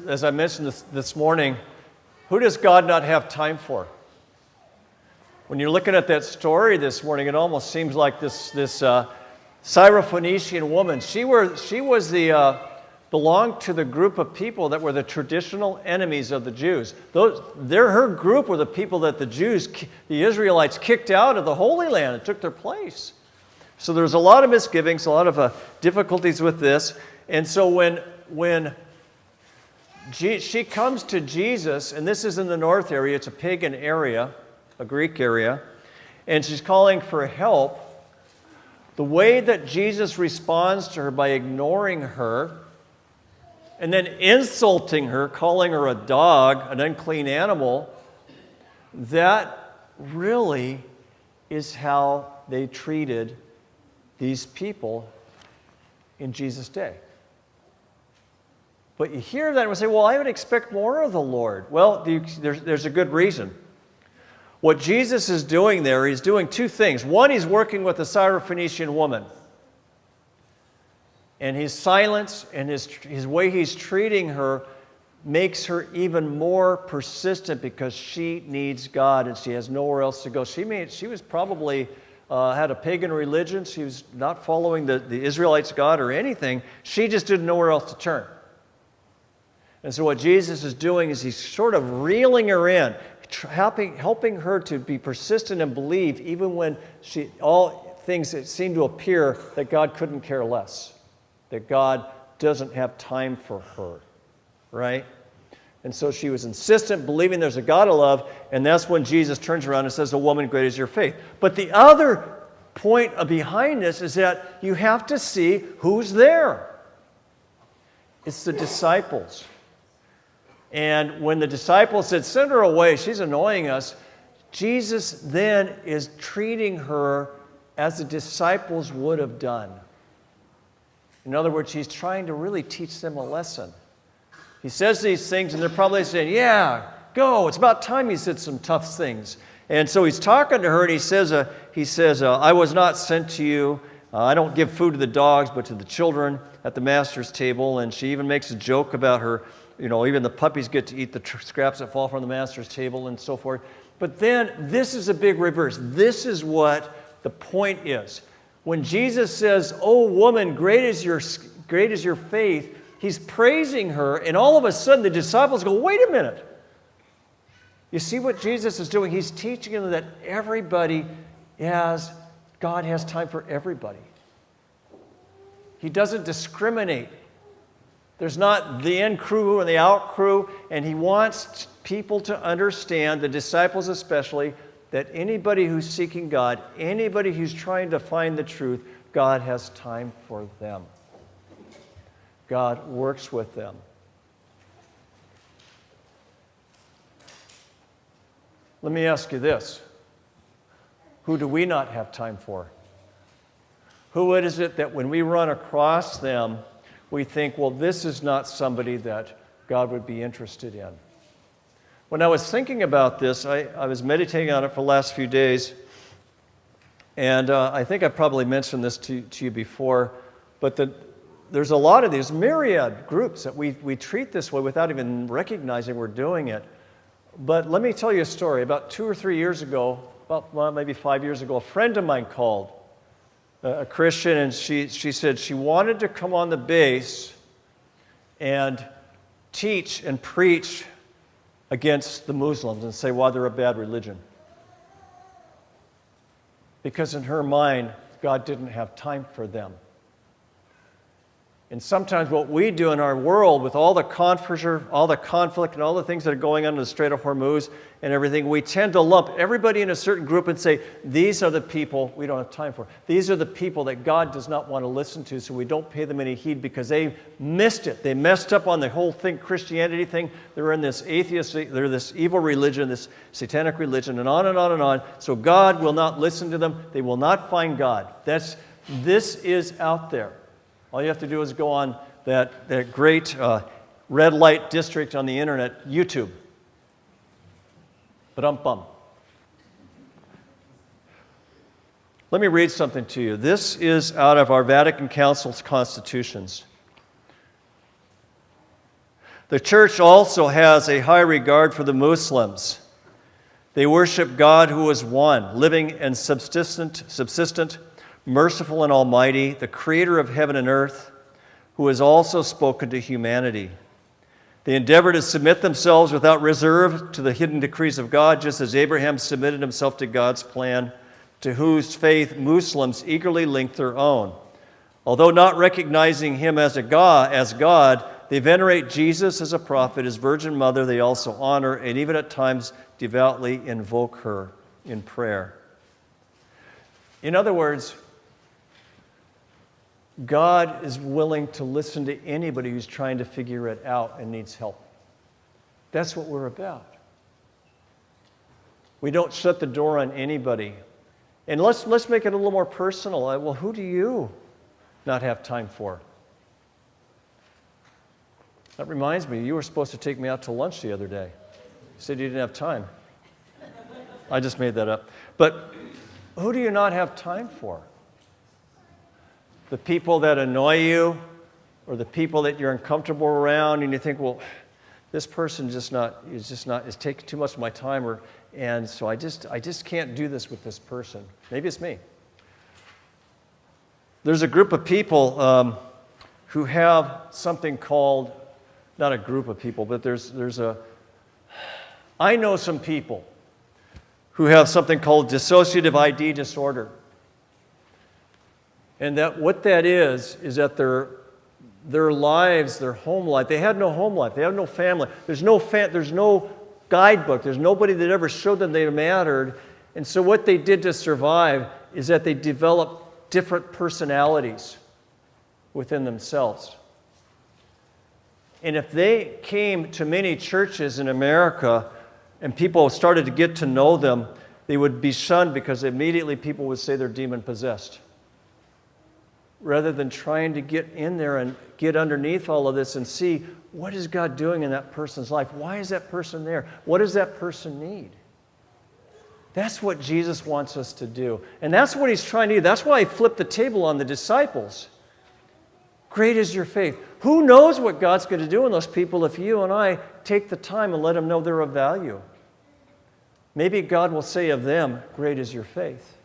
As I mentioned this morning, who does God not have time for? When you're looking at that story this morning, it almost seems like this Syrophoenician woman. She belonged to the group of people that were the traditional enemies of the Jews. Her group were the people that the Israelites kicked out of the Holy Land and took their place. So there's a lot of misgivings, a lot of difficulties with this. And so when she comes to Jesus, and this is in the north area, it's a pagan area, a Greek area, and she's calling for help. The way that Jesus responds to her by ignoring her and then insulting her, calling her a dog, an unclean animal, that really is how they treated these people in Jesus' day. But you hear that and we say, well, I would expect more of the Lord. Well, there's a good reason. What Jesus is doing there, he's doing two things. One, he's working with the Syrophoenician woman. And his silence and his way he's treating her makes her even more persistent because she needs God and she has nowhere else to go. She was probably had a pagan religion. She was not following the Israelites' God or anything. She just didn't know where else to turn. And so what Jesus is doing is he's sort of reeling her in, helping her to be persistent and believe even when all things that seem to appear that God couldn't care less, that God doesn't have time for her, right? And so she was insistent, believing there's a God of love, and that's when Jesus turns around and says, "O woman, great is your faith." But the other point behind this is that you have to see who's there. It's the disciples. And when the disciples said, "Send her away, she's annoying us," Jesus then is treating her as the disciples would have done. In other words, he's trying to really teach them a lesson. He says these things, and they're probably saying, "Yeah, go. It's about time he said some tough things." And so he's talking to her, and he says, "I was not sent to you. I don't give food to the dogs, but to the children at the master's table." And she even makes a joke about her, even the puppies get to eat the scraps that fall from the master's table and so forth. But then this is a big reverse. This is what the point is. When Jesus says, "Oh woman, great is your faith," he's praising her, and all of a sudden the disciples go, "Wait a minute." You see what Jesus is doing? He's teaching them that God has time for everybody. He doesn't discriminate. There's not the in crew and the out crew, and he wants people to understand, the disciples especially, that anybody who's seeking God, anybody who's trying to find the truth, God has time for them. God works with them. Let me ask you this. Who do we not have time for? Who is it that when we run across them, we think, well, this is not somebody that God would be interested in? When I was thinking about this, I was meditating on it for the last few days, and I think I probably mentioned this to you before, but there's a lot of these myriad groups that we treat this way without even recognizing we're doing it. But let me tell you a story. About 2 or 3 years ago, maybe 5 years ago, a friend of mine called, a Christian, and she said she wanted to come on the base and teach and preach against the Muslims and say why they're a bad religion. Because in her mind, God didn't have time for them. And sometimes what we do in our world with all the conflict and all the things that are going on in the Strait of Hormuz and everything, we tend to lump everybody in a certain group and say, these are the people we don't have time for. These are the people that God does not want to listen to, so we don't pay them any heed because they missed it. They messed up on the whole thing, Christianity thing. They're in this they're this evil religion, this satanic religion, and on and on and on. So God will not listen to them. They will not find God. This is out there. All you have to do is go on that great red light district on the internet, YouTube. Ba-dum-bum. Let me read something to you. This is out of our Vatican Council's constitutions. The church also has a high regard for the Muslims. They worship God who is one, living and subsistent, merciful and almighty, the creator of heaven and earth, who has also spoken to humanity. They endeavor to submit themselves without reserve to the hidden decrees of God, just as Abraham submitted himself to God's plan, to whose faith Muslims eagerly link their own. Although not recognizing him as God, they venerate Jesus as a prophet, his virgin mother they also honor, and even at times devoutly invoke her in prayer. In other words, God is willing to listen to anybody who's trying to figure it out and needs help. That's what we're about. We don't shut the door on anybody. And let's make it a little more personal. Well, who do you not have time for? That reminds me, you were supposed to take me out to lunch the other day. You said you didn't have time. I just made that up. But who do you not have time for? The people that annoy you, or the people that you're uncomfortable around, and you think, well, this person is taking too much of my time, and so I just can't do this with this person. Maybe it's me. There's a group of people who have something called, not a group of people, but I know some people who have something called dissociative ID disorder. And what that is that their lives, their home life, they had no home life, they have no family, there's no guidebook, there's nobody that ever showed them they mattered. And so what they did to survive is that they developed different personalities within themselves. And if they came to many churches in America and people started to get to know them, they would be shunned because immediately people would say they're demon-possessed. Rather than trying to get in there and get underneath all of this and see, what is God doing in that person's life? Why is that person there? What does that person need? That's what Jesus wants us to do. And that's what he's trying to do. That's why he flipped the table on the disciples. Great is your faith. Who knows what God's going to do in those people if you and I take the time and let them know they're of value? Maybe God will say of them, great is your faith.